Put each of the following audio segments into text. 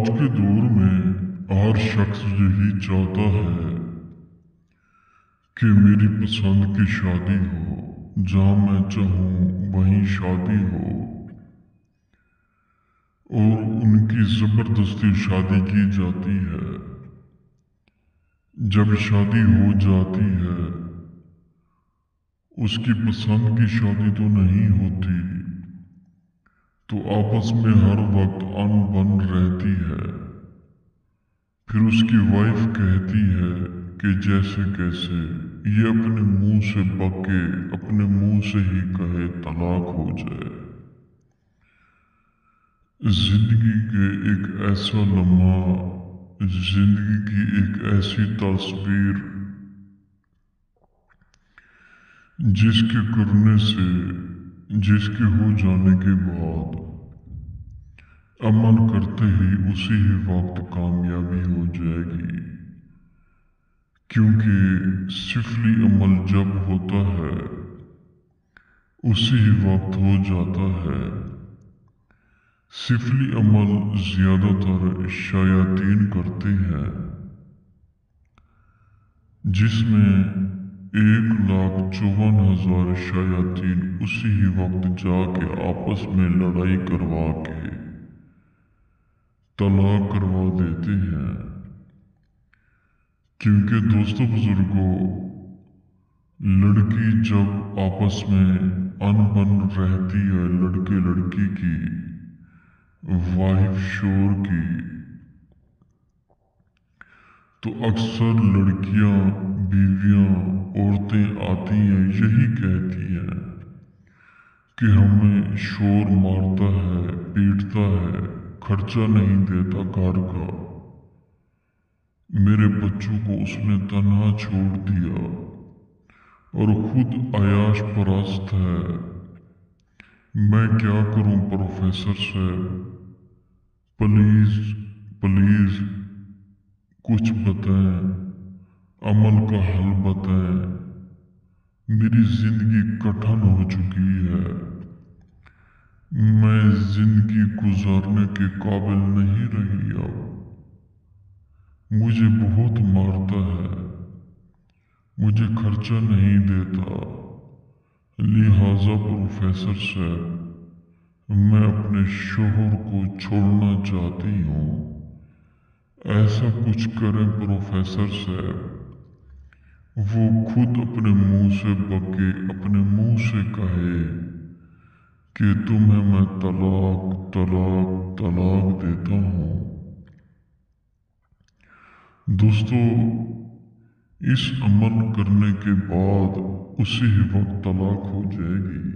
آج کے دور میں ہر شخص یہی چاہتا ہے کہ میری پسند کی شادی ہو، جہاں میں چاہوں وہیں شادی ہو، اور ان کی زبردستی شادی کی جاتی ہے۔ جب شادی ہو جاتی ہے اس کی پسند کی شادی تو نہیں ہوتی، تو آپس میں ہر وقت ان بن رہتی ہے۔ پھر اس کی وائف کہتی ہے کہ جیسے کیسے یہ اپنے منہ سے بکے، اپنے منہ سے ہی کہے طلاق ہو جائے۔ زندگی کے ایک ایسا لمحہ، زندگی کی ایک ایسی تصویر جس کے کرنے سے، جس کے ہو جانے کے بعد عمل کرتے ہی اسی ہی وقت کامیابی ہو جائے گی، کیونکہ سفلی عمل جب ہوتا ہے اسی ہی وقت ہو جاتا ہے۔ سفلی عمل زیادہ تر شیاطین کرتے ہیں، جس میں 1,54,000 شیاطین اسی ہی وقت جا کے آپس میں لڑائی کروا کے طلاق کروا دیتے ہیں۔ کیونکہ دوستو بزرگوں، لڑکی جب آپس میں ان بن رہتی ہے، لڑکے لڑکی کی، وائف شور کی، تو اکثر لڑکیاں، بیویاں، عورتیں آتی ہیں، یہی کہتی ہیں کہ ہمیں شور مارتا ہے، پیٹتا ہے، خرچہ نہیں دیتا گھر کا، میرے بچوں کو اس نے تنہا چھوڑ دیا، اور خود عیاش پرست ہے۔ میں کیا کروں پروفیسر صاحب، پلیز کچھ بتائیں، عمل کا حل بتائیں۔ میری زندگی کٹھن ہو چکی ہے، میں زندگی گزارنے کے قابل نہیں رہی اب، مجھے بہت مارتا ہے، مجھے خرچہ نہیں دیتا، لہٰذا پروفیسر صاحب میں اپنے شوہر کو چھوڑنا چاہتی ہوں۔ ایسا کچھ کریں پروفیسر صاحب، وہ خود اپنے منہ سے بکے، اپنے منہ سے کہے کہ تمہیں میں طلاق دیتا ہوں۔ دوستو، اس عمل کرنے کے بعد اسی ہی وقت طلاق ہو جائے گی۔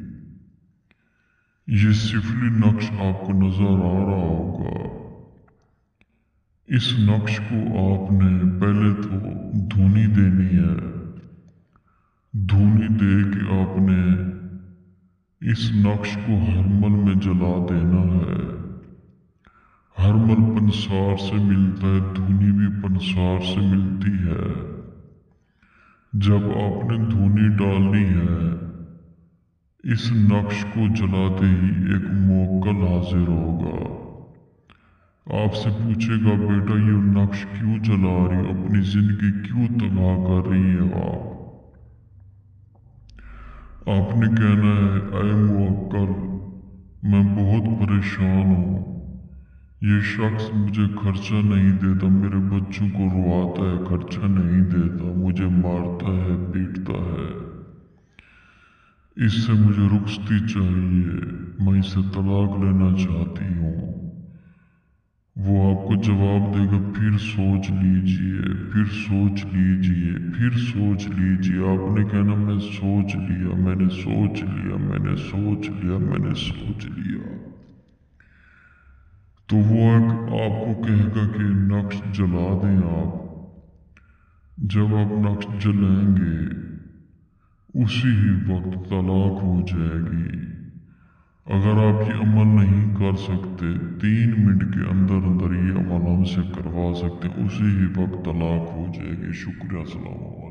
یہ سفلی نقش آپ کو نظر آ رہا ہوگا۔ اس نقش کو آپ نے پہلے تو دھونی دینی ہے، دھونی دے کے آپ نے اس نقش کو ہرمل میں جلا دینا ہے۔ ہرمل پنسار سے ملتا ہے، دھونی بھی پنسار سے ملتی ہے۔ جب آپ نے دھونی ڈالنی ہے، اس نقش کو جلاتے ہی ایک موکل حاضر ہوگا، آپ سے پوچھے گا بیٹا یہ نقش کیوں جلا رہی ہو، اپنی زندگی کیوں تباہ کر رہی ہے آپ نے کہنا ہے اے موکل میں بہت پریشان ہوں، یہ شخص مجھے خرچہ نہیں دیتا، میرے بچوں کو رواتا ہے، خرچہ نہیں دیتا، مجھے مارتا ہے، پیٹتا ہے، اس سے مجھے رخصتی چاہیے، میں اسے طلاق لینا چاہتی ہوں۔ وہ آپ کو جواب دے گا پھر سوچ لیجئے، پھر سوچ لیجئے، پھر سوچ لیجئے۔ آپ نے کہنا میں سوچ لیا، میں نے سوچ لیا، میں نے سوچ لیا، میں نے سوچ لیا۔ تو وہ آپ کو کہے گا کہ نقش جلا دیں آپ۔ جب آپ نقش جلائیں گے اسی ہی وقت طلاق ہو جائے گی۔ اگر آپ یہ عمل نہیں کر سکتے، 3 منٹ کے اندر یہ عمل ہم سے کروا سکتے، اسی ہی وقت طلاق ہو جائے گی۔ شکریہ، السلام علیکم۔